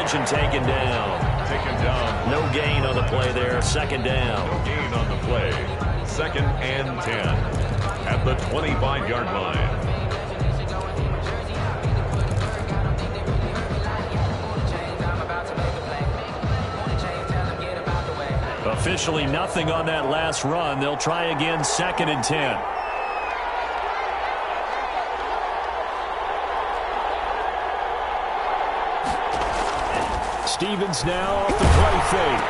coverage and taken down. No gain on the play there. Second down. No gain on the play. 2nd and 10 at the 25-yard line. Officially nothing on that last run. They'll try again, 2nd and 10. Stevens now off the play fake.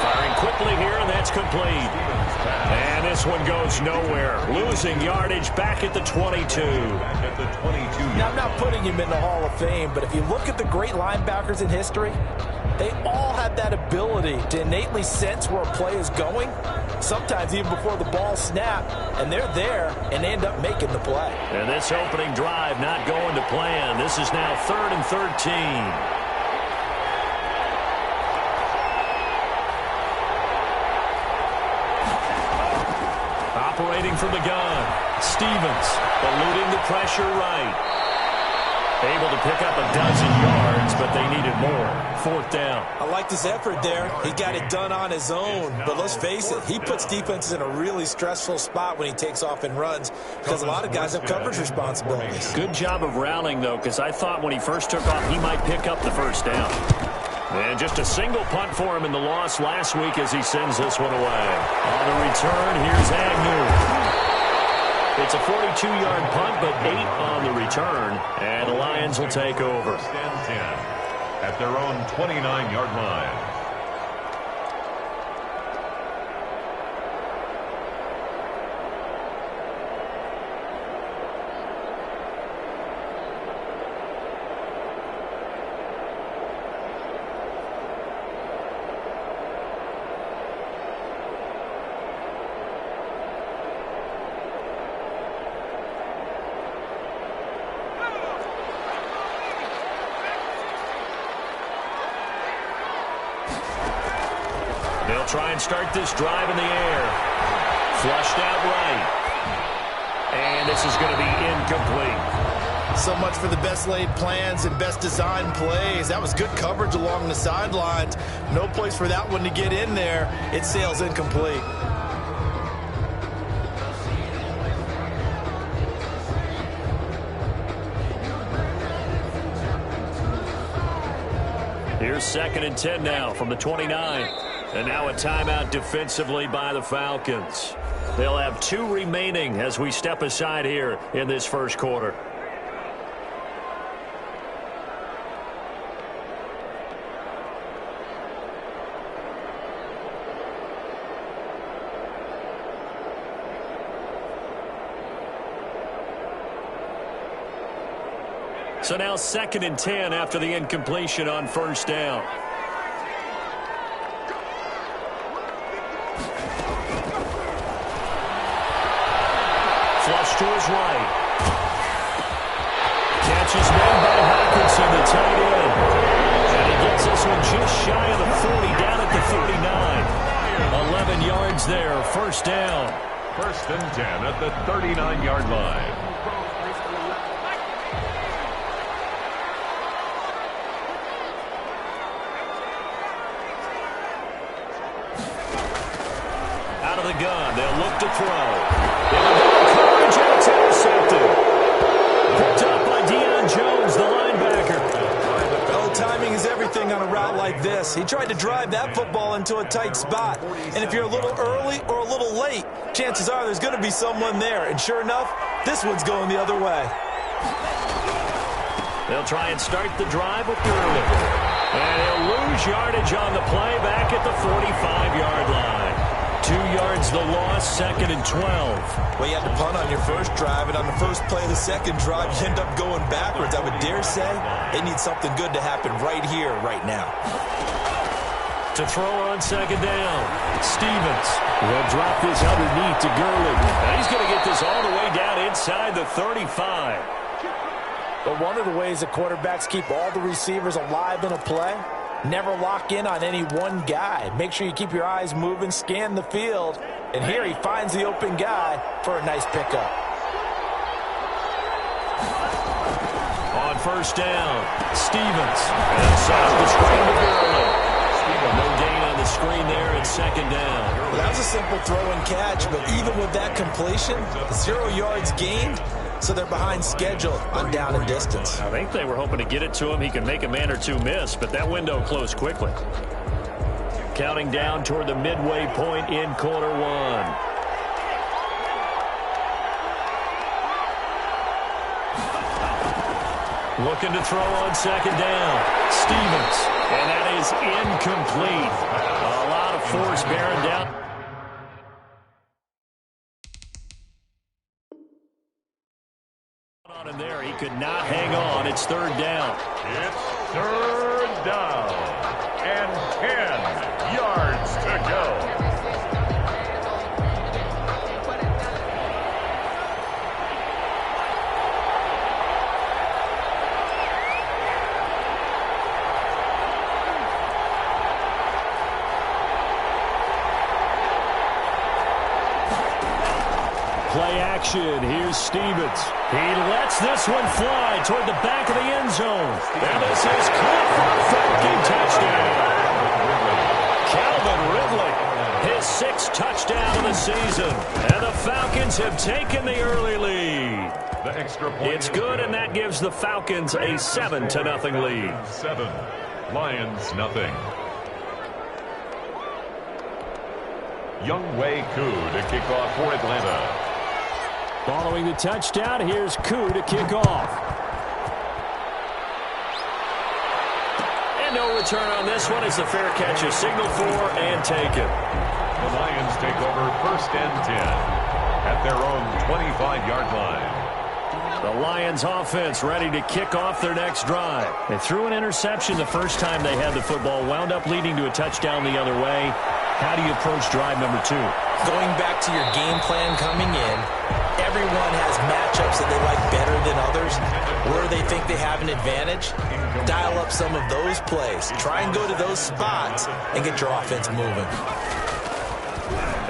Firing quickly here, and that's complete. And this one goes nowhere. Losing yardage back at the 22. Now, I'm not putting him in the Hall of Fame, but if you look at the great linebackers in history, they all have that ability to innately sense where a play is going, sometimes even before the ball snapped, and they're there and they end up making the play. And this opening drive not going to plan. This is now 3rd and 13. Operating from the gun, Stevens eluding the pressure right. Able to pick up a dozen yards, but they needed more. 4th down. I like this effort there. He got it done on his own, but let's face it, he puts defenses in a really stressful spot when he takes off and runs because a lot of guys have coverage responsibilities. Good job of rallying, though, because I thought when he first took off, he might pick up the first down. And just a single punt for him in the loss last week as he sends this one away. On the return, here's Agnew. It's a 42-yard punt, but 8 on the return. And the Lions will take over. 1st and 10 at their own 29-yard line. They'll try and start this drive in the air. Flushed out right. And this is going to be incomplete. So much for the best laid plans and best designed plays. That was good coverage along the sidelines. No place for that one to get in there. It sails incomplete. Here's 2nd and 10 now from the 29. And now a timeout defensively by the Falcons. They'll have 2 remaining as we step aside here in this first quarter. So now 2nd and 10 after the incompletion on 1st down. Flush to his right. Catch is made by Hawkinson, the tight end. And he gets this one just shy of the 40, down at the 39. 11 yards there, 1st down. 1st and 10 at the 39-yard line. Out of the gun, they'll look to throw. Coverage, and it's intercepted. Picked up by Deion Jones, the linebacker. Well, timing is everything on a route like this. He tried to drive that football into a tight spot. And if you're a little early or a little late, chances are there's going to be someone there. And sure enough, this one's going the other way. They'll try and start the drive with Gurley. And he'll lose yardage on the play back at the 45-yard line. 2 yards the loss, 2nd and 12. Well, you had to punt on your first drive, and on the first play of the second drive, you end up going backwards. I would dare say they need something good to happen right here, right now. To throw on 2nd down, Stevens will drop this underneath to Gurley. And he's going to get this all the way down inside the 35. But one of the ways that quarterbacks keep all the receivers alive in a play, never lock in on any one guy. Make sure you keep your eyes moving, scan the field. And here he finds the open guy for a nice pickup. On 1st down, Stevens. And set up the screen to Gurley. No gain on the screen there at second down. Well, that was a simple throw and catch, but even with that completion, 0 yards gained, so they're behind schedule on down and distance. I think they were hoping to get it to him. He could make a man or two miss, but that window closed quickly. Counting down toward the midway point in quarter one. Looking to throw on second down. Stevens. And that is incomplete. A lot of force bearing down. On him there. He could not hang on. It's third down. It's third down. And 10 yards to go. Play action. Here's Stevens. He lets this one fly toward the back of the end zone. And this is caught for a Falcon touchdown. Calvin Ridley, his 6th touchdown of the season. And the Falcons have taken the early lead. The extra point. It's good, and that gives the Falcons a 7-0 lead. 7. Lions nothing. Younghoe Koo to kick off for Atlanta. Following the touchdown, here's Koo to kick off. And no return on this one as the fair catch is signaled for and taken. The Lions take over 1st and 10 at their own 25-yard line. The Lions offense ready to kick off their next drive. They threw an interception the first time they had the football, wound up leading to a touchdown the other way. How do you approach drive number 2? Going back to your game plan coming in, everyone has matchups that they like better than others. Where they think they have an advantage, dial up some of those plays. Try and go to those spots and get your offense moving.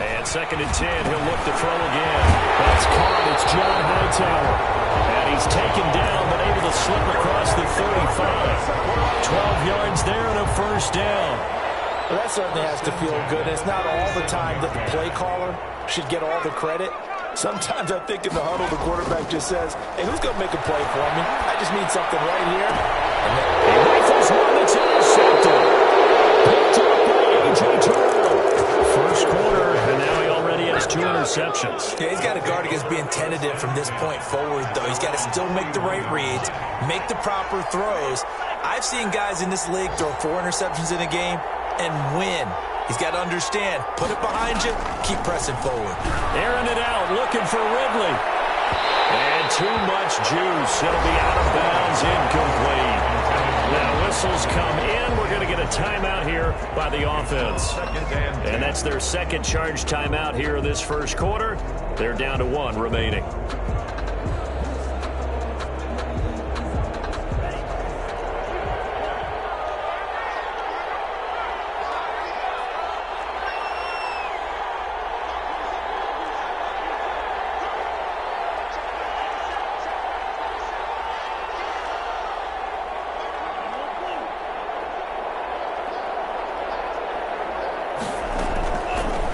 And 2nd and 10, he'll look to throw again. That's caught. It's John Hightower. And he's taken down, but able to slip across the 35. 12 yards there and a first down. Well, that certainly has to feel good. It's not all the time that the play caller should get all the credit. Sometimes I think in the huddle, the quarterback just says, hey, who's going to make a play for me? I just need something right here. And then he rifles one that's intercepted. Picked up by A.J. Terrell. First quarter, and now he already has 2 interceptions. Yeah, he's got to guard against being tentative from this point forward, though. He's got to still make the right reads, make the proper throws. I've seen guys in this league throw 4 interceptions in a game and win. He's got to understand, put it behind you, keep pressing forward. Airing it out, looking for Ridley. And too much juice. It'll be out of bounds, incomplete. Now whistles come in. We're going to get a timeout here by the offense. And that's their 2nd charge timeout here in this first quarter. They're down to 1 remaining.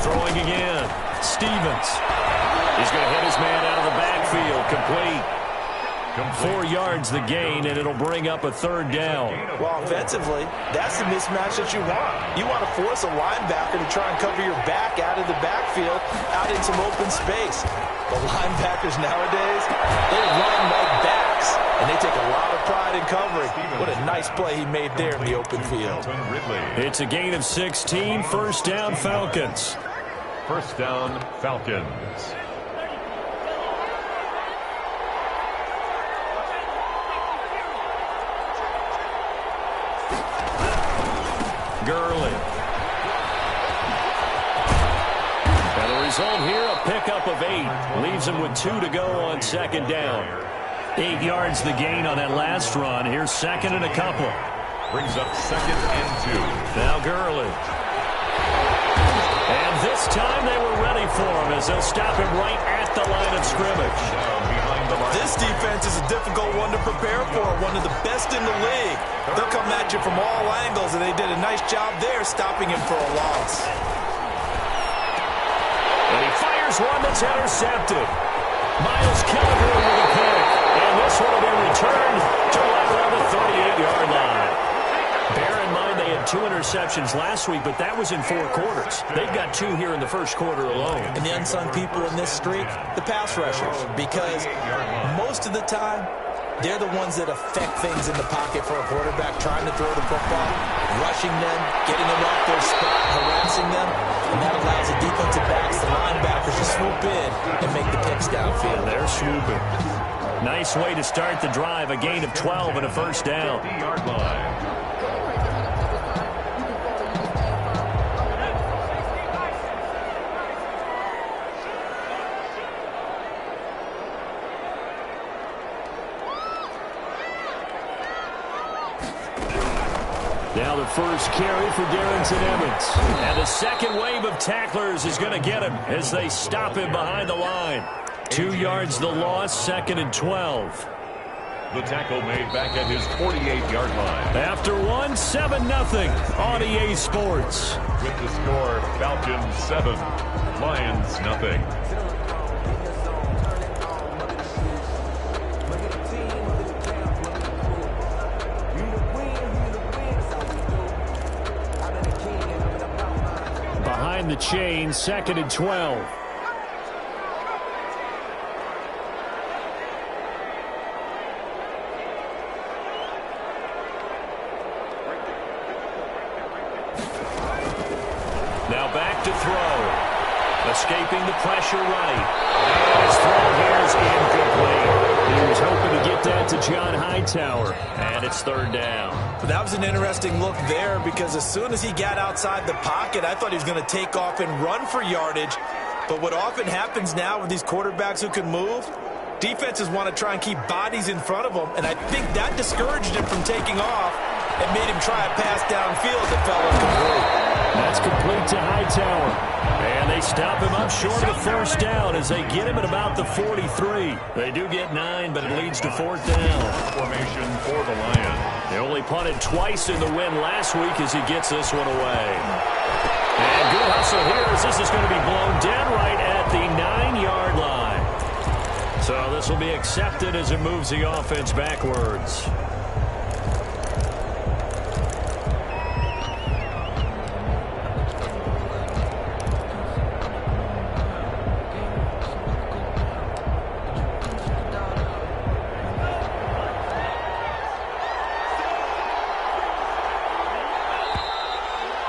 Throwing again. Stevens. He's going to hit his man out of the backfield. Complete. 4 yards the gain, and it'll bring up a 3rd down. Well, offensively, that's the mismatch that you want. You want to force a linebacker to try and cover your back out of the backfield, out in some open space. The linebackers nowadays, they run like backs, and they take a lot of pride in covering. What a nice play he made there in the open field. It's a gain of 16. First down, Falcons. First down, Falcons. Gurley. And the result here, a pickup of 8. Leaves him with 2 to go on 2nd down. 8 yards the gain on that last run. Here's 2nd and a couple. Brings up 2nd and 2. Now Gurley. And this time they were ready for him as they'll stop him right at the line of scrimmage. Down behind the mark. This defense is a difficult one to prepare for, one of the best in the league. They'll come at you from all angles, and they did a nice job there stopping him for a loss. And he fires one that's intercepted. Miles Killebrew with a pick. And this one will be returned to right around the 38-yard line. Bear in mind they had 2 interceptions last week, but that was in 4 quarters. They've got 2 here in the first quarter alone. And the unsung people in this streak, the pass rushers, because most of the time, they're the ones that affect things in the pocket for a quarterback, trying to throw the football, rushing them, getting them off their spot, harassing them, and that allows the defensive backs, the linebackers, to swoop in and make the picks downfield. They're swooping. Nice way to start the drive, a gain of 12 and a first down. 50-yard line. Now the first carry for Darrington Evans. And the second wave of tacklers is going to get him as they stop him behind the line. 2 yards the loss, 2nd and 12. The tackle made back at his 48-yard line. After 7-0 on EA Sports. With the score, Falcons 7, Lions nothing. Behind the chain, 2nd and 12. Now back to throw. Escaping the pressure right. And his throw here is incomplete. He was hoping to get that to John Hightower. And it's 3rd down. That was an interesting look there because as soon as he got outside the pocket, I thought he was going to take off and run for yardage. But what often happens now with these quarterbacks who can move, defenses want to try and keep bodies in front of them. And I think that discouraged him from taking off and made him try a pass downfield that fell incomplete. That's complete to Hightower. And they stop him up short of the first down as they get him at about the 43. They do get 9, but it leads to 4th down. Formation for the Lions. They only punted twice in the win last week as he gets this one away. And good hustle here as this is going to be blown dead right at the 9-yard line. So this will be accepted as it moves the offense backwards.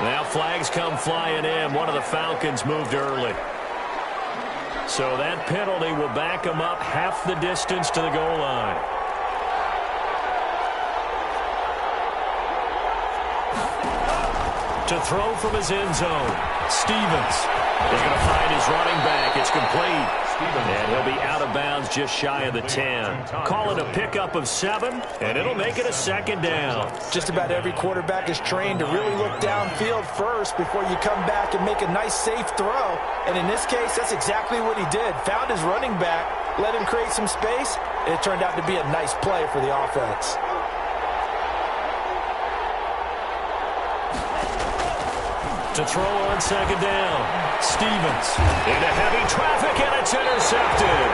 Now flags come flying in. One of the Falcons moved early. So that penalty will back them up half the distance to the goal line. To throw from his end zone, Stevens is going to find his running back. It's complete. And he'll be out of bounds just shy of the 10. Call it a pickup of 7, and it'll make it a 2nd down. Just about every quarterback is trained to really look downfield first before you come back and make a nice, safe throw. And in this case, that's exactly what he did. Found his running back, let him create some space, and it turned out to be a nice play for the offense. To throw on 2nd down, Stevens into heavy traffic, and it's intercepted.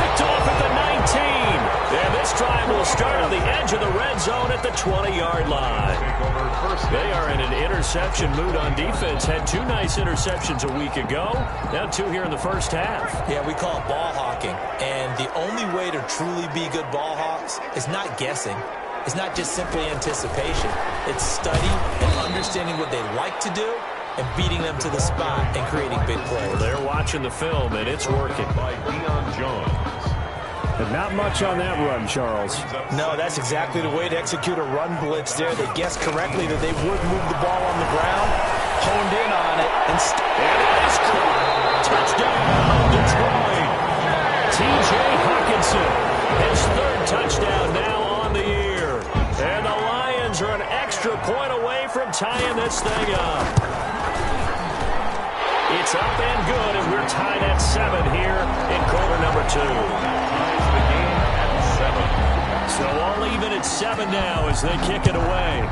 Picked off at the 19. And this drive will start on the edge of the red zone at the 20-yard line. They are in an interception mood on defense. Had 2 nice interceptions a week ago. Now 2 here in the first half. Yeah, we call it ball hawking. And the only way to truly be good ball hawks is not guessing. It's not just simply anticipation. It's study and understanding what they like to do and beating them to the spot and creating big plays. Well, they're watching the film, and it's working. By Deion Jones. And not much on that run, Charles. No, that's exactly the way to execute a run blitz there. They guessed correctly that they would move the ball on the ground, honed in on it, and it is caught. Touchdown, Detroit. T.J. Hawkinson, his 3rd touchdown now on the year. And the Lions are an extra point away from tying this thing up. It's It's up and good, and we're tied at 7 here in quarter number 2. Ties the game at 7. So all even at 7 now as they kick it away.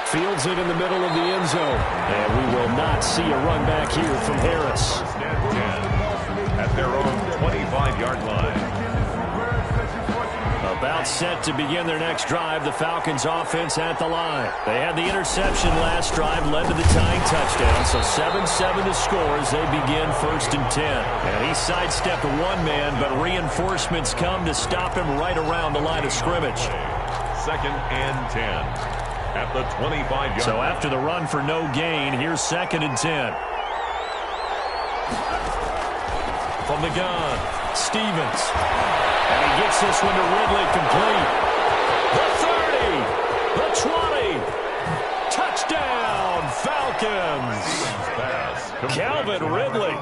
Fields it in the middle of the end zone. And we will not see a run back here from Harris. First and 10 at their own 25-yard line. About set to begin their next drive, the Falcons offense at the line. They had the interception last drive, led to the tying touchdown, so 7-7 to score as they begin first and 10. And he sidestepped one man, but reinforcements come to stop him right around the line of scrimmage. Second and 10 at the 25-yard line. So after the run for no gain, here's second and 10. From the gun, Stevens. And he gets this one to Ridley complete. The 30, the 20. Touchdown, Falcons. Calvin Ridley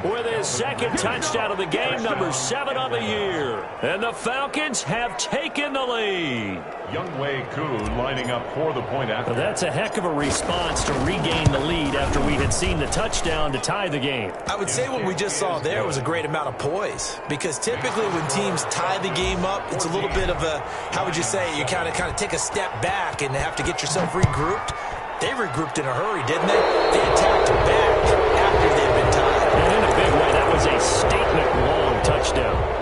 with his second touchdown of the game, number 7 on the year. And the Falcons have taken the lead. Younghoe Koo lining up for the point after. That's a heck of a response to regain the lead after we had seen the touchdown to tie the game. I would say what we just saw there was a great amount of poise, because typically when teams tie the game up, it's a little bit of a, how would you say, you kind of take a step back and have to get yourself regrouped. They regrouped in a hurry, didn't they? They attacked back after they'd been tied. And in a big way, that was a statement long touchdown.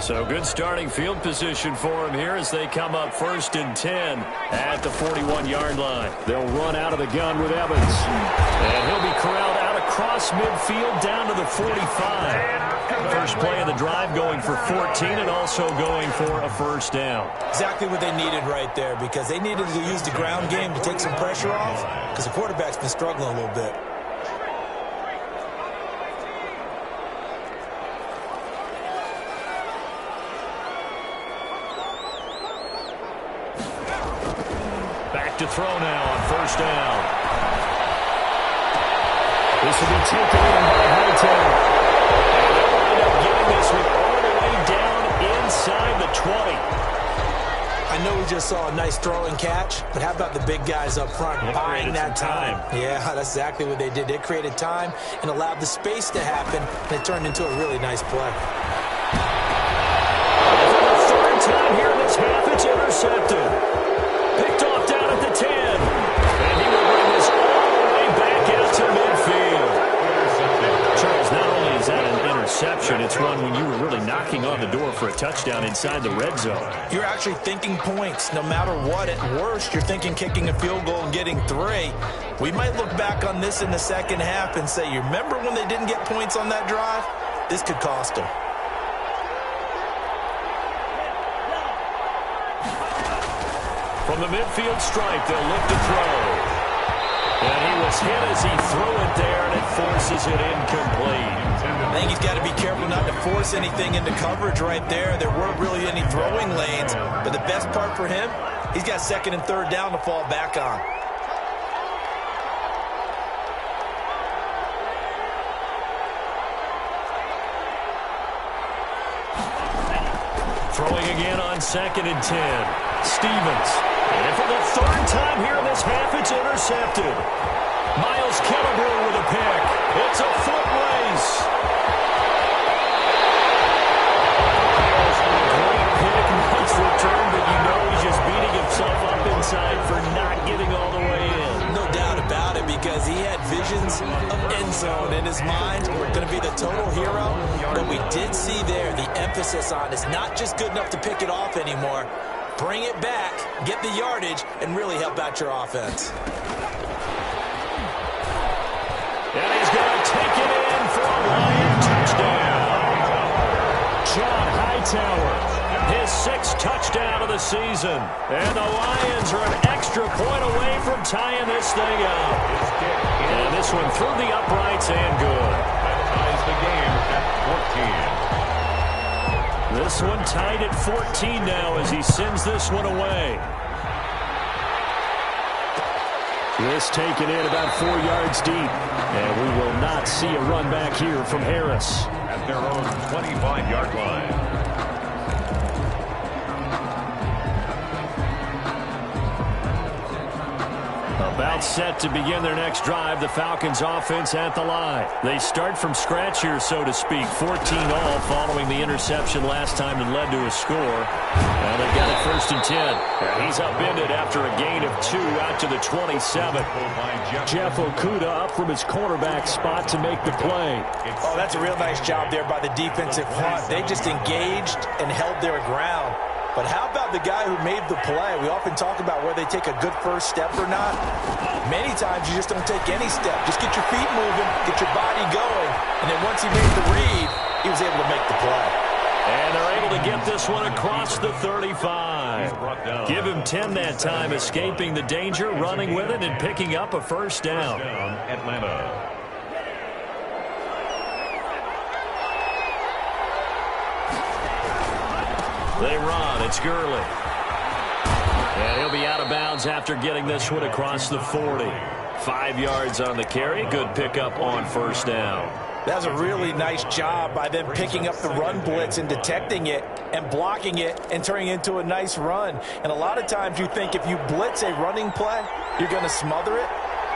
So good starting field position for him here as they come up first and 10 at the 41-yard line. They'll run out of the gun with Evans. And he'll be corralled out across midfield down to the 45. First play of the drive going for 14 and also going for a first down. Exactly what they needed right there, because they needed to use the ground game to take some pressure off, because the quarterback's been struggling a little bit. To throw now on first down. This will be taken in by Hightower. And they'll wind up getting this one all the way down inside the 20. I know we just saw a nice throw and catch, but how about the big guys up front buying that time? Yeah, that's exactly what they did. They created time and allowed the space to happen, and it turned into a really nice play. For the third time here in this half, it's intercepted. Picked off down at the 10. And he will bring this all the way back out to midfield. Charles, not only is that an interception, it's one when you were really knocking on the door for a touchdown inside the red zone. You're actually thinking points. No matter what, at worst, you're thinking kicking a field goal and getting 3. We might look back on this in the second half and say, you remember when they didn't get points on that drive? This could cost them. From the midfield stripe, they'll look to throw. And he was hit as he threw it there, and it forces it incomplete. I think he's got to be careful not to force anything into coverage right there. There weren't really any throwing lanes, but the best part for him, he's got second and third down to fall back on. Throwing again on second and 10. Stevens. And for the third time here in this half, it's intercepted. Miles Killebrew with a pick. It's a foot race. Great pick, nice return, but you know he's just beating himself up inside for not getting all the way in. No doubt about it, because he had visions of end zone in his mind. Going to be the total hero. But we did see there the emphasis on it's not just good enough to pick it off anymore. Bring it back, get the yardage, and really help out your offense. And he's going to take it in for a Lion touchdown. John Hightower, his 6th touchdown of the season. And the Lions are an extra point away from tying this thing up. And this one through the uprights and good. That ties the game at 14. This one tied at 14 now as he sends this one away. This taken in about 4 yards deep. And we will not see a run back here from Harris. At their own 25-yard line. About set to begin their next drive, the Falcons offense at the line. They start from scratch here, so to speak. 14-all following the interception last time that led to a score. And they've got it 1st and 10. And he's upended after a gain of 2 out to the 27. Jeff Okudah up from his cornerback spot to make the play. Oh, that's a real nice job there by the defensive front. They just engaged and held their ground. But how about the guy who made the play? We often talk about whether they take a good first step or not. Many times you just don't take any step. Just get your feet moving, get your body going. And then once he made the read, he was able to make the play. And they're able to get this one across the 35. Give him 10 that time, escaping the danger, running with it, and picking up a first down. Atlanta. They run. It's Gurley. And he'll be out of bounds after getting this one across the 40. 5 yards on the carry. Good pickup on first down. That was a really nice job by them picking up the run blitz and detecting it and blocking it and turning it into a nice run. And a lot of times you think if you blitz a running play, you're going to smother it.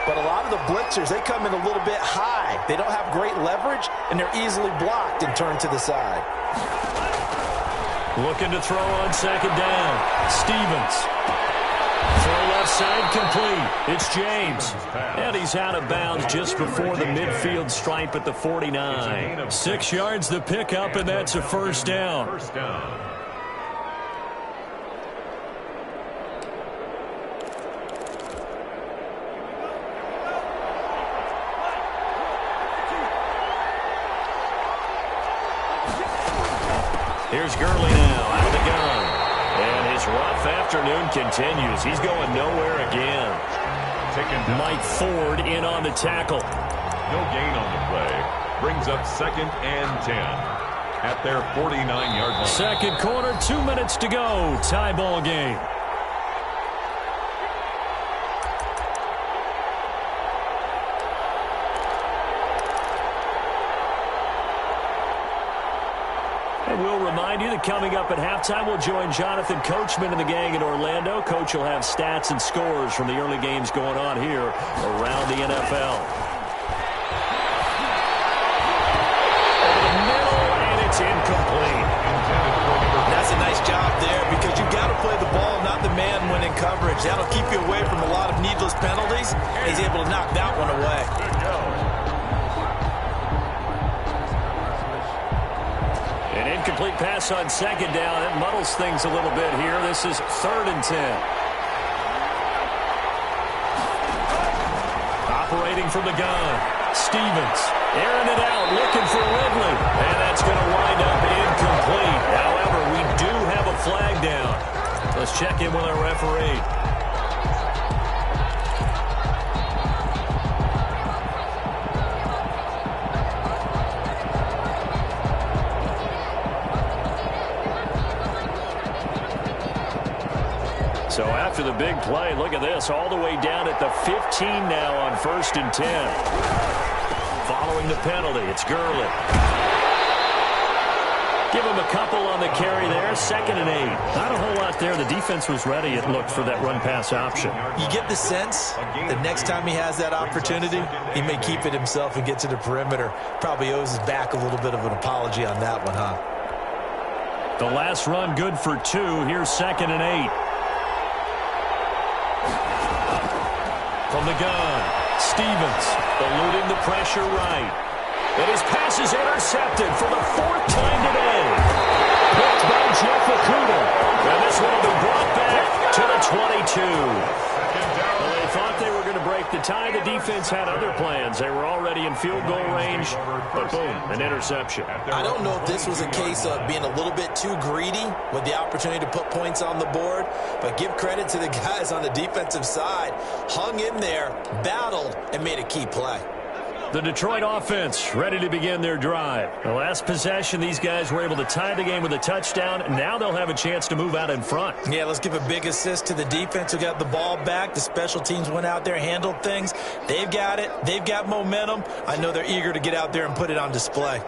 But a lot of the blitzers, they come in a little bit high. They don't have great leverage, and they're easily blocked and turned to the side. Looking to throw on 2nd down. Stevens. Throw left side complete. It's James. And he's out of bounds just before the midfield stripe at the 49. 6 yards the pickup, and that's a first down. First down. Here's Gurley now out of the gun. And his rough afternoon continues. He's going nowhere again. Mike Ford in on the tackle. No gain on the play. Brings up 2nd and 10 at their 49-yard line. Second quarter, 2 minutes to go. Tie ball game. We'll remind you that coming up at halftime, we'll join Jonathan Coachman and the gang in Orlando. Coach will have stats and scores from the early games going on here around the NFL. Over the middle, and it's incomplete. That's a nice job there because you've got to play the ball, not the man when in coverage. That'll keep you away from a lot of needless penalties. He's able to knock that one away. An incomplete pass on 2nd down. It muddles things a little bit here. This is 3rd and 10. Operating from the gun. Stevens airing it out, looking for Ridley. And that's going to wind up incomplete. However, we do have a flag down. Let's check in with our referee. So after the big play, look at this, all the way down at the 15 now on 1st and 10. Following the penalty, it's Gurley. Give him a couple on the carry there, 2nd and 8. Not a whole lot there. The defense was ready, it looked, for that run-pass option. You get the sense that next time he has that opportunity, he may keep it himself and get to the perimeter. Probably owes his back a little bit of an apology on that one, huh? The last run good for 2. Here's 2nd and 8. From the gun, Stevens eluding the pressure right. And his pass is intercepted for the 4th time today. Picked by Jeff Okudah. And this one will be brought back to the 22. Well, they thought they were going to break the tie. The defense had other plans. They were already in field goal range, but boom, an interception. I don't know if this was a case of being a little bit too greedy with the opportunity to put points on the board, but give credit to the guys on the defensive side. Hung in there, battled, and made a key play. The Detroit offense ready to begin their drive. The last possession, these guys were able to tie the game with a touchdown. Now they'll have a chance to move out in front. Yeah, let's give a big assist to the defense who got the ball back. The special teams went out there, handled things. They've got it. They've got momentum. I know they're eager to get out there and put it on display.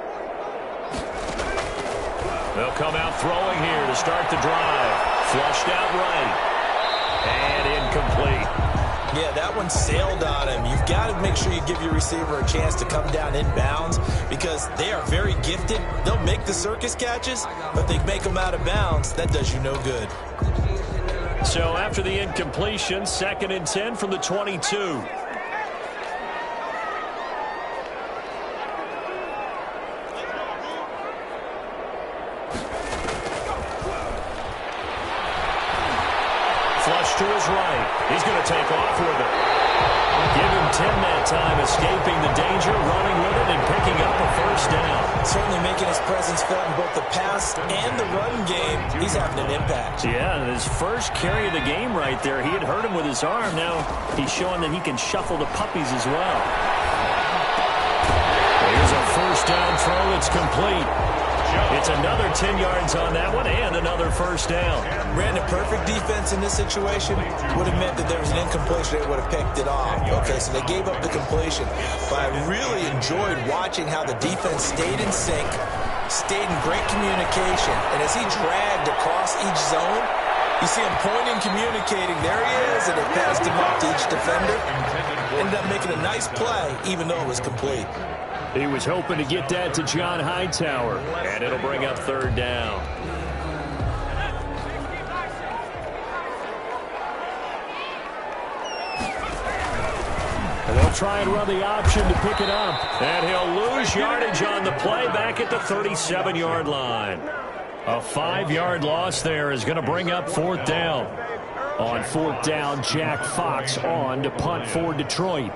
They'll come out throwing here to start the drive. Flushed out right. And incomplete. Yeah, that one sailed on him. You've got to make sure you give your receiver a chance to come down inbounds because they are very gifted. They'll make the circus catches, but they make them out of bounds. That does you no good. So after the incompletion, 2nd and 10 from the 22. To his right. He's going to take off with it. Give him 10 that time, escaping the danger, running with it, and picking up a first down. Certainly making his presence felt in both the pass and the run game. He's having an impact. Yeah, his first carry of the game right there, he had hurt him with his arm. Now he's showing that he can shuffle the puppies as well. Here's a first down throw. It's complete. It's another 10 yards on that one and another first down. Brandon, perfect defense in this situation would have meant that there was an incompletion. They would have picked it off. Okay, so they gave up the completion. But I really enjoyed watching how the defense stayed in sync, stayed in great communication. And as he dragged across each zone, you see him pointing, communicating. There he is, and it passed him off to each defender. Ended up making a nice play, even though it was complete. He was hoping to get that to John Hightower, and it'll bring up 3rd down. And they'll try and run the option to pick it up, and he'll lose yardage on the play back at the 37-yard line. A 5-yard loss there is going to bring up 4th down. On 4th down, Jack Fox on to punt for Detroit.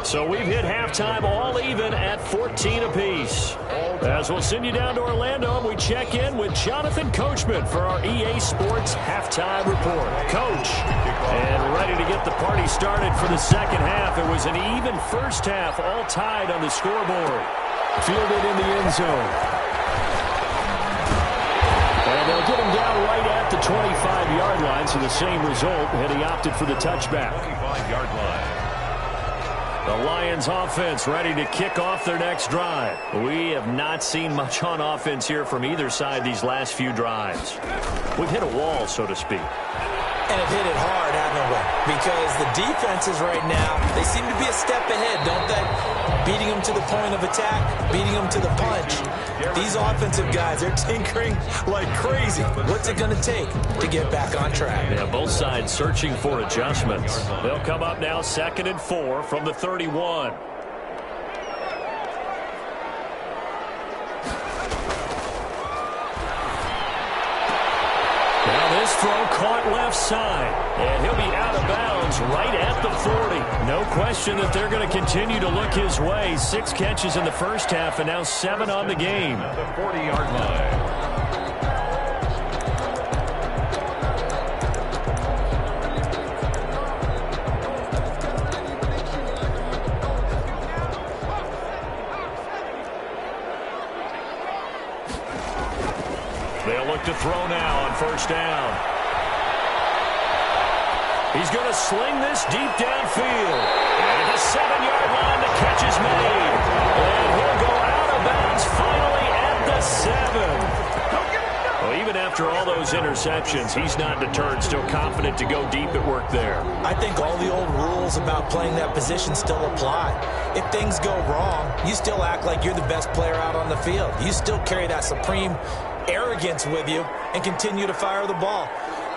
So we've hit halftime all even at 14 apiece. As we'll send you down to Orlando, we check in with Jonathan Coachman for our EA Sports Halftime Report. Coach, and ready to get the party started for the second half. It was an even first half, all tied on the scoreboard. Fielded in the end zone. And they'll get him down right at the 25-yard line, so the same result had he opted for the touchback. 25-yard line. The Lions offense ready to kick off their next drive. We have not seen much on offense here from either side these last few drives. We've hit a wall, so to speak. And have hit it hard, haven't we? Because the defenses right now, they seem to be a step ahead, don't they? Beating them to the point of attack, beating them to the punch. These offensive guys, they're tinkering like crazy. What's it going to take to get back on track? Yeah, both sides searching for adjustments. They'll come up now 2nd and 4 from the 31. Now this throw caught left side, and he'll be out of bounds right at the 40. No question that they're going to continue to look his way. 6 catches in the first half, and now 7 on the game. At the 40-yard line. They'll look to throw now on first down. He's going to sling this deep downfield. And at the 7-yard line, the catch is made. And he'll go out of bounds finally at the 7. Well, even after all those interceptions, he's not deterred, still confident to go deep at work there. I think all the old rules about playing that position still apply. If things go wrong, you still act like you're the best player out on the field. You still carry that supreme arrogance with you and continue to fire the ball.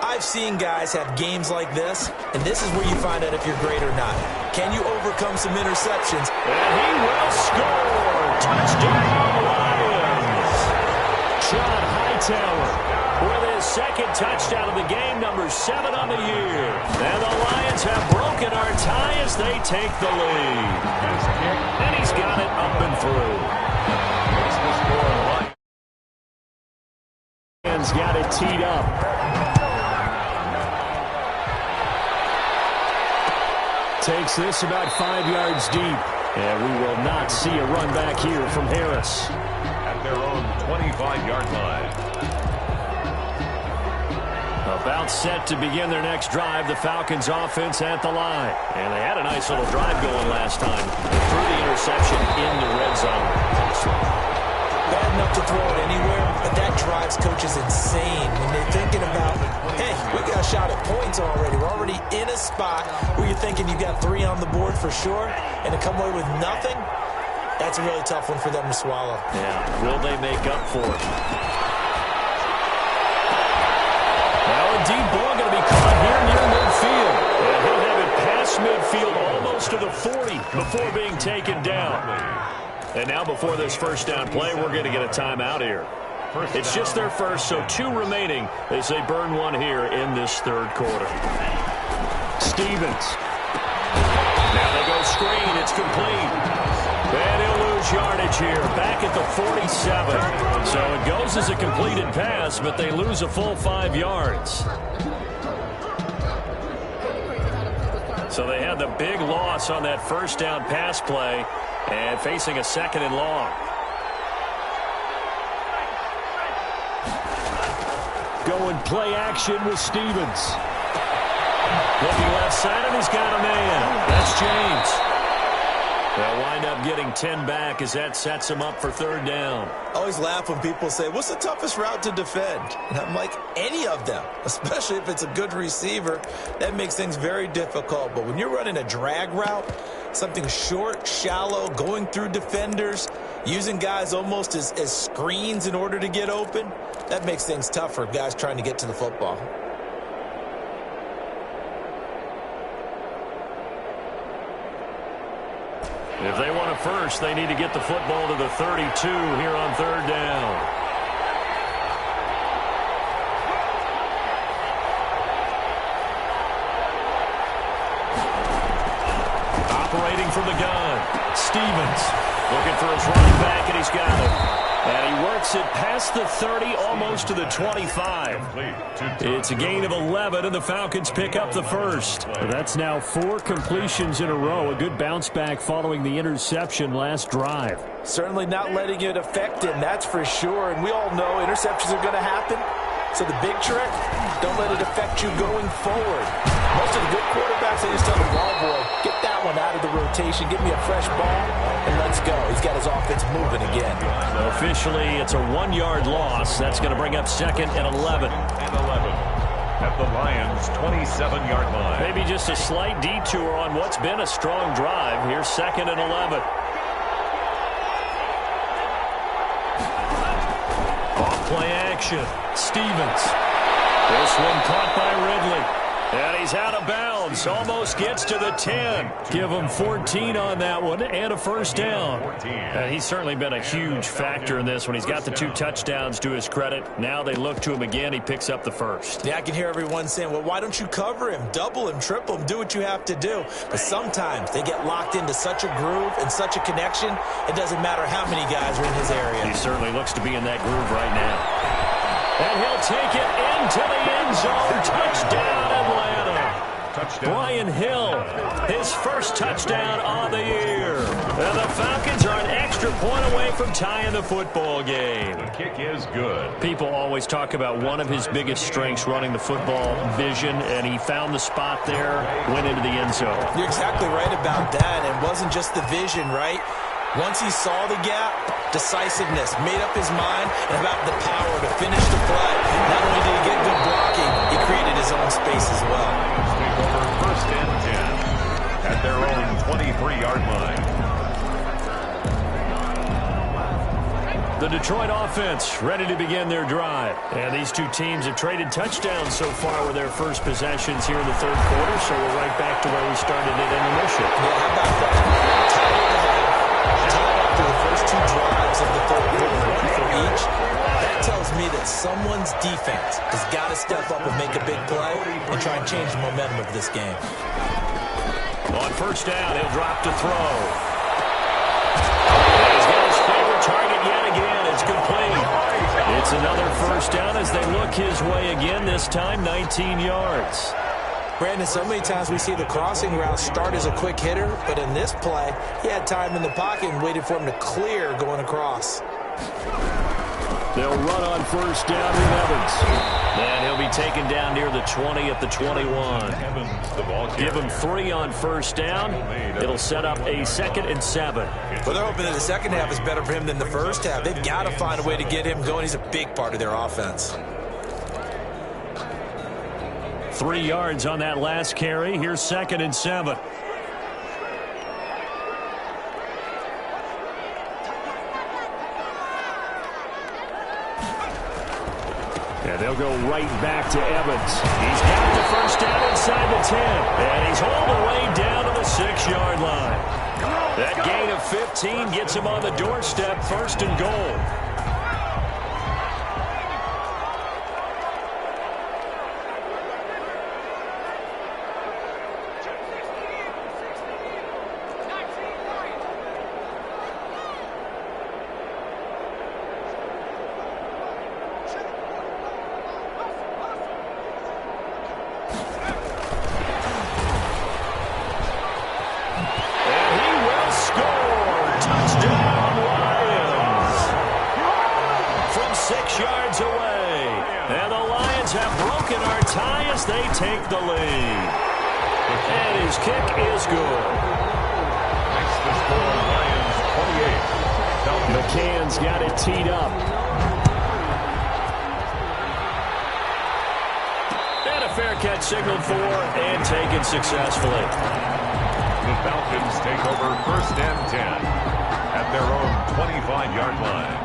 I've seen guys have games like this, and this is where you find out if you're great or not. Can you overcome some interceptions? And he will score! Touchdown, Lions! John Hightower with his 2nd touchdown of the game, number 7 on the year. And the Lions have broken our tie as they take the lead. And he's got it up and through. Lions got it teed up. Takes this about 5 yards deep. And we will not see a run back here from Harris. At their own 25-yard line. About set to begin their next drive, the Falcons offense at the line. And they had a nice little drive going last time. Threw the interception in the red zone. Bad enough to throw it anywhere, but that drives coaches insane when they're thinking about, hey, we got a shot at points already. We're already in a spot where you're thinking you got 3 on the board for sure, and to come away with nothing, that's a really tough one for them to swallow. Yeah, will they make up for it? Now a deep ball going to be caught here near midfield. And he'll have it past midfield almost to the 40 before being taken down. And now before this first down play, we're going to get a timeout here. It's just their first, so 2 remaining as they burn one here in this third quarter. Stevens. Now they go screen. It's complete. And he'll lose yardage here, back at the 47. So it goes as a completed pass, but they lose a full 5 yards. So they had the big loss on that first down pass play and facing a 2nd and long. Going play action with Stevens. Looking left side, and he's got a man. That's James. They'll wind up getting 10 back as that sets him up for 3rd down. I always laugh when people say, what's the toughest route to defend? And I'm like, any of them, especially if it's a good receiver. That makes things very difficult. But when you're running a drag route, something short, shallow, going through defenders, using guys almost as screens in order to get open, that makes things tough for guys trying to get to the football. If they want a first, they need to get the football to the 32 here on 3rd down. Operating from the gun, Stevens looking for his running back, and he's got it. And he works it past the 30, almost to the 25. It's a gain of 11, and the Falcons pick up the first. That's now 4 completions in a row. A good bounce back following the interception last drive. Certainly not letting it affect him, that's for sure. And we all know interceptions are going to happen. So the big trick, don't let it affect you going forward. Most of the good quarterbacks, they just tell the ball boy, get that one out of the rotation, give me a fresh ball, and let's go. He's got his offense moving again. So officially, it's a 1-yard loss. That's going to bring up 2nd and 11. At the Lions' 27-yard line. Maybe just a slight detour on what's been a strong drive. Here's 2nd and 11. Off-play action. Stevens. This one caught by Ridley. And he's out of bounds. Almost gets to the 10. Give him 14 on that one and a first down. He's certainly been a huge factor in this when he's got the 2 touchdowns to his credit. Now they look to him again. He picks up the first. Yeah, I can hear everyone saying, well, why don't you cover him? Double him, triple him, do what you have to do. But sometimes they get locked into such a groove and such a connection, it doesn't matter how many guys are in his area. He certainly looks to be in that groove right now. And he'll take it into the end zone. Touchdown, Atlanta. Touchdown. Brian Hill, his first touchdown of the year. And the Falcons are an extra point away from tying the football game. The kick is good. People always talk about one of his biggest strengths running the football, vision, and he found the spot there, went into the end zone. You're exactly right about that. It wasn't just the vision, right? Once he saw the gap, decisiveness, made up his mind, and about the power to finish the play. Not only did he get good blocking, he created his own space as well. Take over 1st and 10 at their own 23-yard line. The Detroit offense ready to begin their drive. And these 2 teams have traded touchdowns so far with their first possessions here in the 3rd quarter, so we're right back to where we started at intermission. Yeah, how about that? After the first 2 drives of the 3rd quarter, 1 for each, that tells me that someone's defense has got to step up and make a big play and try and change the momentum of this game. On 1st down, he'll drop to throw. And he's got his favorite target yet again. It's complete. It's another 1st down as they look his way again, this time 19 yards. Brandon, so many times we see the crossing route start as a quick hitter, but in this play, he had time in the pocket and waited for him to clear going across. They'll run on first down with Evans. And he'll be taken down near the 20 at the 21. Give him 3 on first down. It'll set up a 2nd and 7. Well, they're hoping that the second half is better for him than the first half. They've got to find a way to get him going. He's a big part of their offense. 3 yards on that last carry. Here's 2nd and 7. And they'll go right back to Evans. He's got the first down inside the 10. And he's all the way down to the 6-yard line. That gain of 15 gets him on the doorstep, 1st and goal. Take the lead. And his kick is good. Makes the score Lions 28. McCann's got it teed up. And a fair catch signaled for and taken successfully. The Falcons take over 1st and 10 at their own 25-yard line.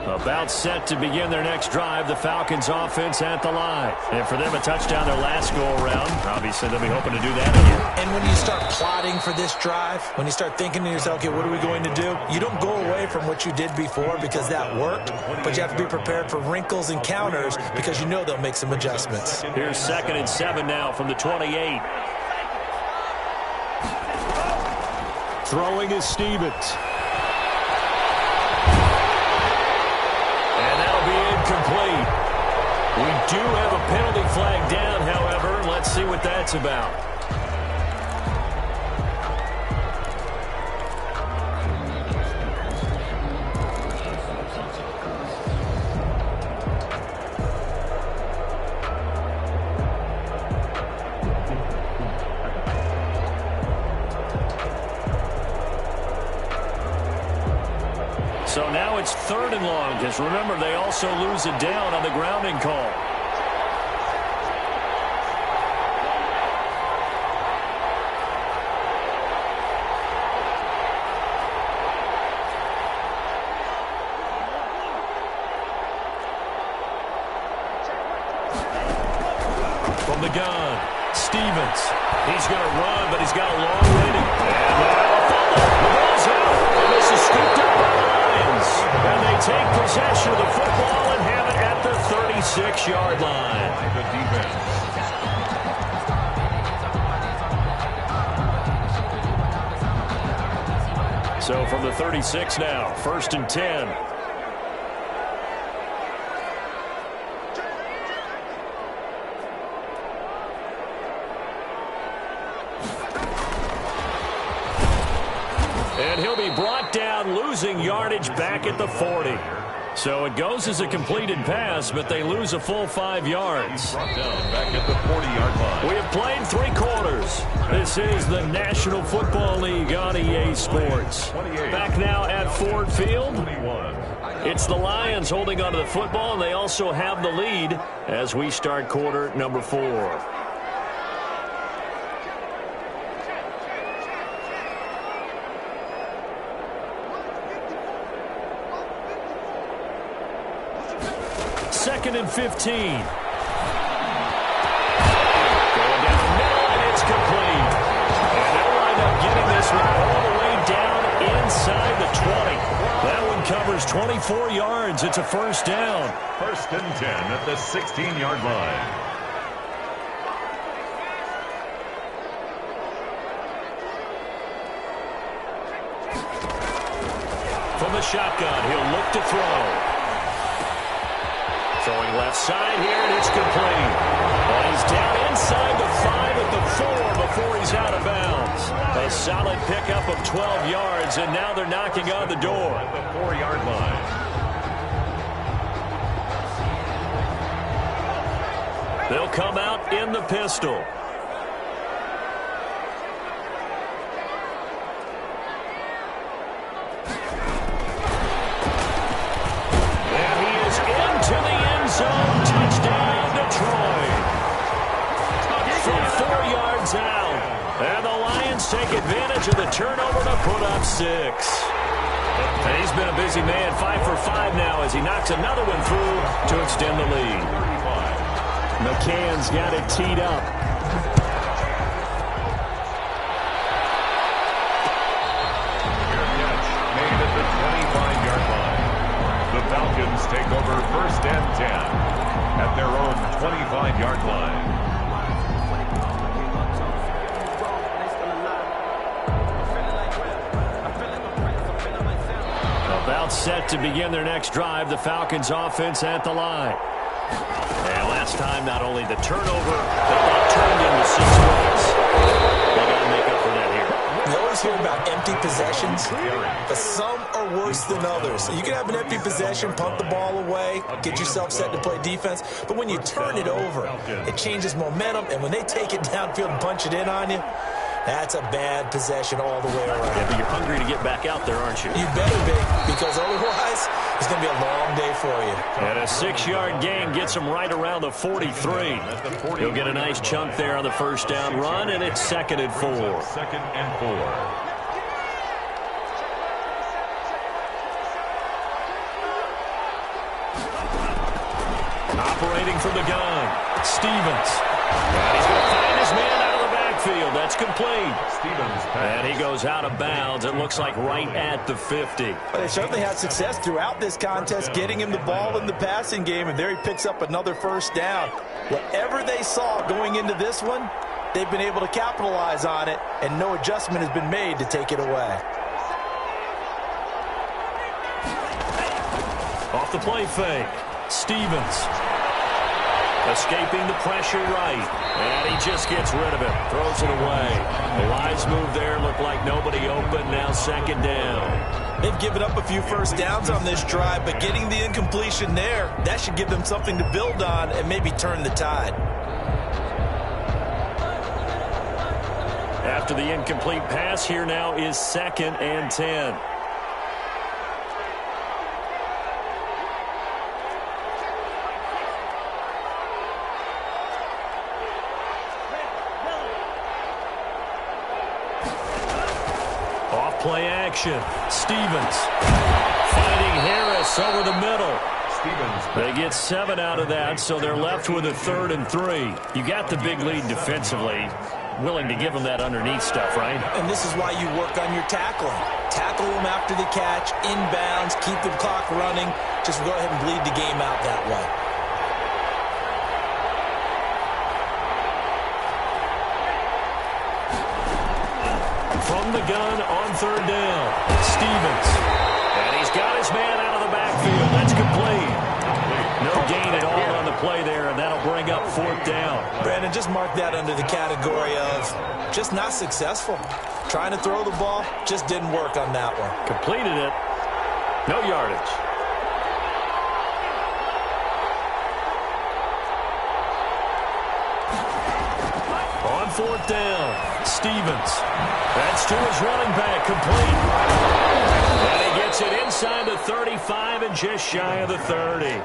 About set to begin their next drive, the Falcons offense at the line. And for them, a touchdown their last go-around. Obviously, they'll be hoping to do that again. And when you start plotting for this drive, when you start thinking to yourself, okay, what are we going to do? You don't go away from what you did before because that worked, but you have to be prepared for wrinkles and counters because you know they'll make some adjustments. Here's 2nd and 7 now from the 28. Throwing is Stevens. Complete. We do have a penalty flag down, however. Let's see what that's about. So now it's 3rd and long, because remember, they also lose it down on the grounding call. From the gun, Stevens. He's going to run, but he's got a long way to go. And the ball's out. And this is scooped up by the Lions. And they take possession of the football and have it at the 36-yard line. Good defense. So from the 36 now, 1st and 10. And he'll be brought down, losing yardage back at the 40. So it goes as a completed pass, but they lose a full 5 yards. Brought down back at the 40-yard line. We have played 3 quarters. This is the National Football League on EA Sports. Back now at Ford Field. It's the Lions holding onto the football, and they also have the lead as we start quarter number 4. Second and 15. Going down the middle, and it's complete. And they'll wind up getting this one all the way down inside the 20. That one covers 24 yards. It's a first down. 1st and 10 at the 16-yard line. shotgun. He'll look to throw. Throwing left side here, and it's complete. And he's down inside the 5 at the 4 before he's out of bounds. A solid pickup of 12 yards, and now they're knocking on the door. At the 4-yard line. They'll come out in the pistol. And he is into the end zone. Touchdown, Detroit. From 4 yards out. And the Lions take advantage of the turnover to put up 6. And he's been a busy man, 5 for 5 now as he knocks another one through to extend the lead. McCann's got it teed up. Catch made at the 25-yard line. The Falcons take over 1st and 10 at their own 25-yard line. About set to begin their next drive, the Falcons offense at the line. And last time, not only the turnover, but that turned into 6 points. They got to make up for that here. You always hear about empty possessions, but some are worse than others. You can have an empty possession, punt the ball away, get yourself set to play defense, but when you turn it over, it changes momentum, and when they take it downfield and punch it in on you, that's a bad possession all the way around. Yeah, but you're hungry to get back out there, aren't you? You better be, because otherwise, it's going to be a long day for you. And a 6-yard gain gets him right around the 43. He'll get a nice chunk there on the first down run, and it's 2nd and 4. 2nd and 4. Operating from the gun, Stevens. And he's going to find his man out of the backfield. That's complete. Stevens And he goes out of bounds. It looks like right at the 50. Well, they certainly had success throughout this contest, getting him the ball in the passing game, and there he picks up another first down. Whatever they saw going into this one, they've been able to capitalize on it, and no adjustment has been made to take it away. Off the play fake, Stevens. Escaping the pressure right. And he just gets rid of it. Throws it away. The wise move there. Looked like nobody open. Now 2nd down. They've given up a few first downs on this drive, but getting the incompletion there, that should give them something to build on and maybe turn the tide. After the incomplete pass, here now is 2nd and 10. Play action. Stevens fighting Harris over the middle. Stevens. They get 7 out of that, so they're left with a 3rd and 3. You got the big lead defensively. Willing to give them that underneath stuff, right? And this is why you work on your tackling. Tackle them after the catch, inbounds, keep the clock running. Just go ahead and bleed the game out that way. From the gun on 3rd down, Stevens. And he's got his man out of the backfield. That's complete. No gain at all on the play there, and that'll bring up 4th down. Brandon, just mark that under the category of just not successful. Trying to throw the ball, just didn't work on that one. Completed it. No yardage. On 4th down, Stevens. That's to his running back, complete. And he gets it inside the 35 and just shy of the 30.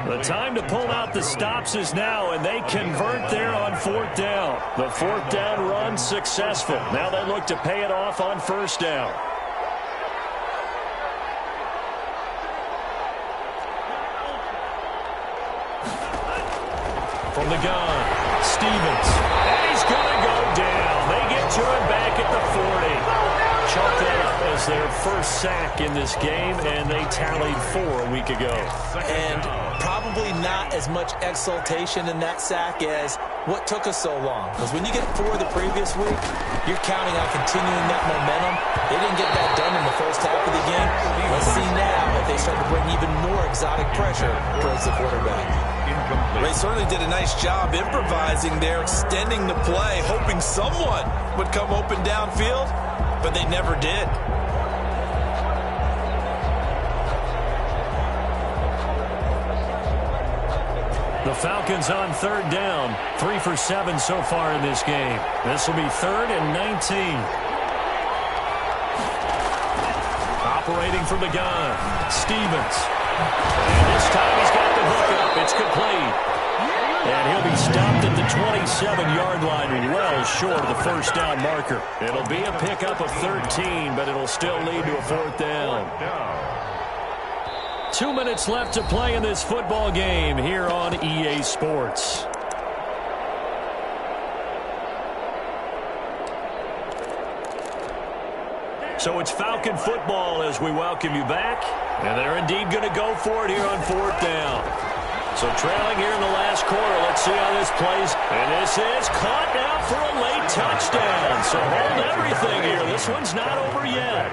The time to pull out the stops is now, and they convert there on 4th down. The 4th down run successful. Now they look to pay it off on 1st down. From the gun, Stevens. And he's going to go down. They get to him back at the 40. Chalk that up as their first sack in this game, and they tallied 4 a week ago. And probably not as much exultation in that sack as what took us so long. Because when you get 4 the previous week, you're counting on continuing that momentum. They didn't get that done in the first half of the game. Let's see now if they start to bring even more exotic pressure towards the quarterback. They certainly did a nice job improvising there, extending the play, hoping someone would come open downfield, but they never did. The Falcons on 3rd down. 3 for 7 so far in this game. This will be 3rd and 19. Operating from the gun, Stevens. And this time he's got the hook up. It's complete. And he'll be stopped at the 27-yard line, well short of the first down marker. It'll be a pickup of 13, but it'll still lead to a 4th down. 2 minutes left to play in this football game here on EA Sports. So it's Falcon football as we welcome you back. And they're indeed going to go for it here on 4th down. So trailing here in the last quarter. Let's see how this plays. And this is caught now for a late touchdown. So hold everything here. This one's not over yet.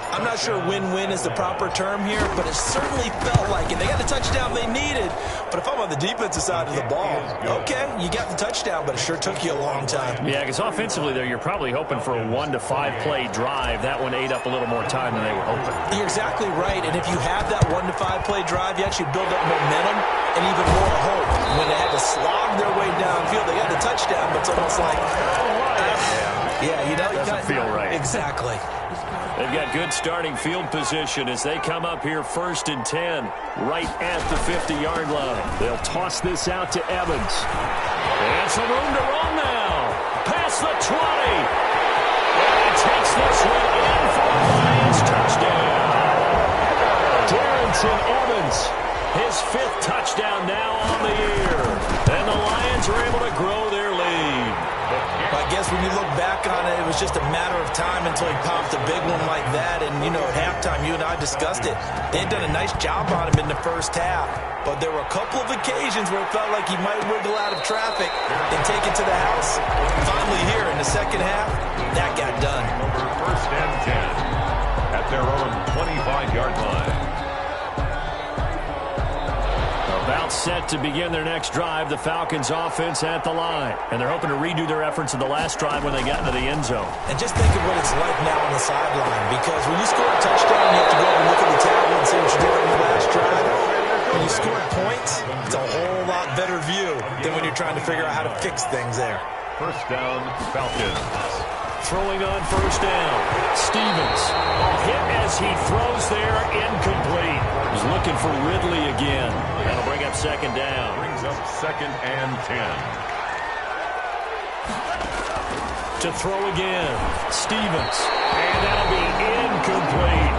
I'm not sure win-win is the proper term here, but it certainly felt like it. They got the touchdown they needed, but if I'm on the defensive side of the ball, okay, you got the touchdown, but it sure took you a long time. Yeah, because offensively there, you're probably hoping for a 1 to 5 play drive. That one ate up a little more time than they were hoping. You're exactly right, and if you have that 1 to 5 play drive, you actually build up momentum and even more hope. When they had to slog their way downfield, they got the touchdown, but it's almost like, you know, it doesn't feel right. Exactly. They've got good starting field position as they come up here 1st and 10, right at the 50-yard line. They'll toss this out to Evans. And some room to run now. Past the 20. And he takes this one in for a Lions touchdown. Darrington Evans, his 5th touchdown now on the year. And the Lions are able to grow their lead. I guess when you look back on it, it was just a matter of time until he popped a big one like that. And, you know, at halftime, you and I discussed it. They had done a nice job on him in the first half. But there were a couple of occasions where it felt like he might wiggle out of traffic and take it to the house. Finally here in the second half, that got done. Over 1st and 10 at their own 25-yard line. About set to begin their next drive, the Falcons offense at the line. And they're hoping to redo their efforts in the last drive when they got into the end zone. And just think of what it's like now on the sideline, because when you score a touchdown, you have to go and look at the tablet and see what you did on the last drive. When you score points, it's a whole lot better view than when you're trying to figure out how to fix things there. 1st down, Falcons. Throwing on 1st down, Stevens. Hit as he throws there, incomplete. He's looking for Ridley again. That'll bring up 2nd down. Brings up 2nd and 10. To throw again, Stevens. And that'll be incomplete.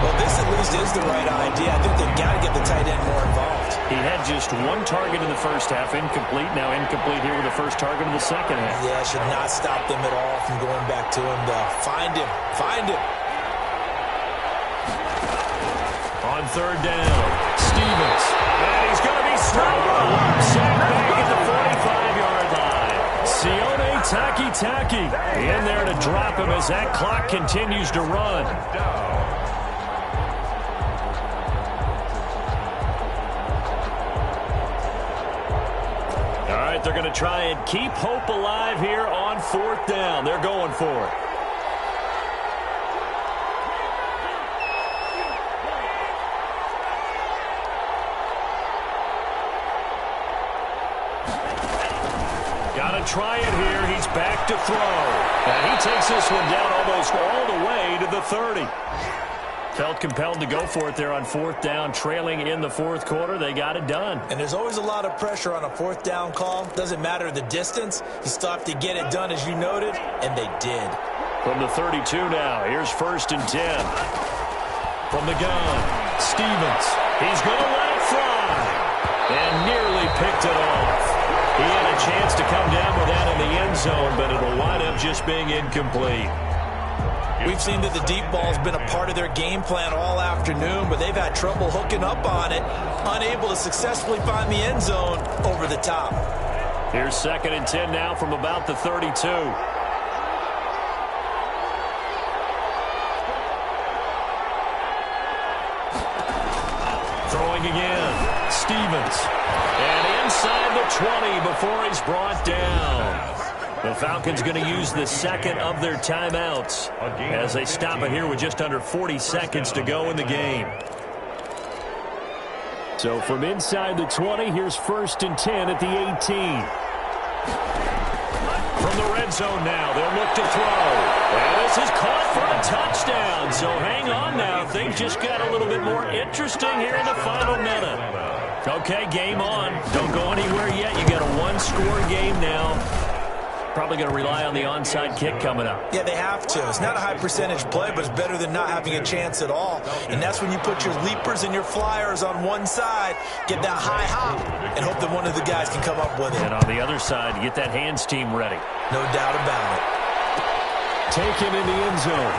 Well, this at least is the right idea. I think they've got to get the tight end more involved. He had just 1 target in the first half, incomplete. Now incomplete here with the first target of the second half. Yeah, should not stop them at all from going back to him, though. Find him. Find him. On 3rd down, Stevens. And he's going to be stopped. Sacked back at the 45-yard line. Sione Taki in there to drop him as that clock continues to run. All right, they're going to try and keep hope alive here on 4th down. They're going for it. Got to try it here. He's back to throw. And he takes this one down almost all the way to the 30. Felt compelled to go for it there on 4th down, trailing in the 4th quarter. They got it done. And there's always a lot of pressure on a 4th down call. Doesn't matter the distance. You still have to get it done, as you noted, and they did. From the 32 now, here's 1st and 10. From the gun, Stevens. He's going to let it fly. And nearly picked it off. He had a chance to come down with that in the end zone, but it'll wind up just being incomplete. We've seen that the deep ball's been a part of their game plan all afternoon, but they've had trouble hooking up on it, unable to successfully find the end zone over the top. Here's 2nd and 10 now from about the 32. Throwing again. Stevens. And inside the 20 before he's brought down. The Falcons going to use the second of their timeouts as they stop it here with just under 40 seconds to go in the game. So from inside the 20, here's 1st and 10 at the 18. From the red zone now, they'll look to throw. And this is caught for a touchdown. So hang on now. Things just got a little bit more interesting here in the final minute. Okay, game on. Don't go anywhere yet. You got a one-score game now. Probably going to rely on the onside kick coming up. Yeah, they have to. It's not a high percentage play, but it's better than not having a chance at all. And that's when you put your leapers and your flyers on one side, get that high hop, and hope that one of the guys can come up with it. And on the other side, get that hands team ready. No doubt about it. Taken in the end zone.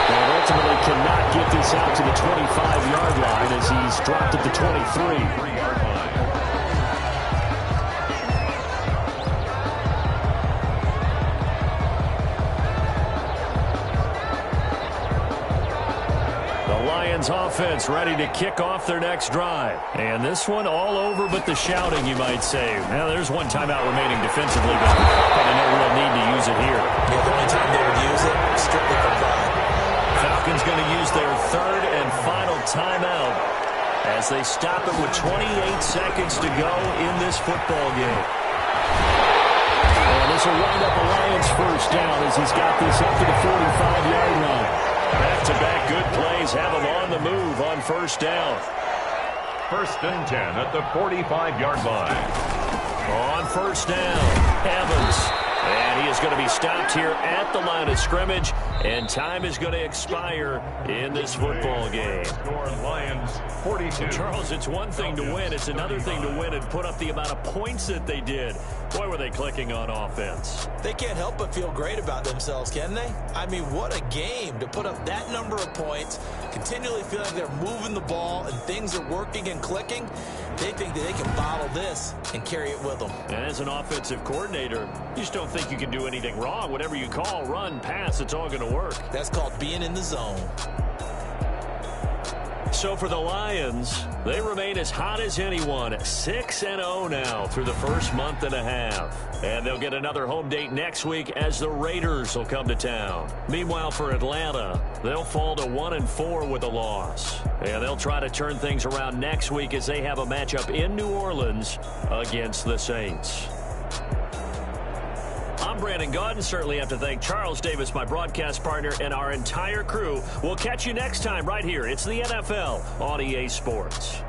And ultimately cannot get this out to the 25-yard line as he's dropped at the 23-yard line. Offense ready to kick off their next drive. And this one all over but the shouting, you might say. Now, there's one timeout remaining defensively, but probably no real need to use it here. Yeah, the only time they would use it, strictly for pride. Falcons going to use their 3rd and final timeout as they stop it with 28 seconds to go in this football game. And this will wind up a Lions first down as he's got this up to the 45-yard line. Back-to-back good plays have him on the move on 1st down. 1st and 10 at the 45-yard line. On 1st down, Evans. And he is going to be stopped here at the line of scrimmage, and time is going to expire in this football game. Score Lions 42. Charles, it's one thing to win. It's another thing to win and put up the amount of points that they did. Boy, were they clicking on offense. They can't help but feel great about themselves, can they? I mean, what a game to put up that number of points, continually feeling like they're moving the ball and things are working and clicking. They think that they can bottle this and carry it with them. And as an offensive coordinator, you just don't think you can do anything wrong. Whatever you call, run, pass, it's all going to work. That's called being in the zone. So for the Lions, they remain as hot as anyone, 6-0 now through the first month and a half. And they'll get another home date next week as the Raiders will come to town. Meanwhile, for Atlanta, they'll fall to 1-4 with a loss. And they'll try to turn things around next week as they have a matchup in New Orleans against the Saints. I'm Brandon Gaudin. Certainly have to thank Charles Davis, my broadcast partner, and our entire crew. We'll catch you next time right here. It's the NFL on EA Sports.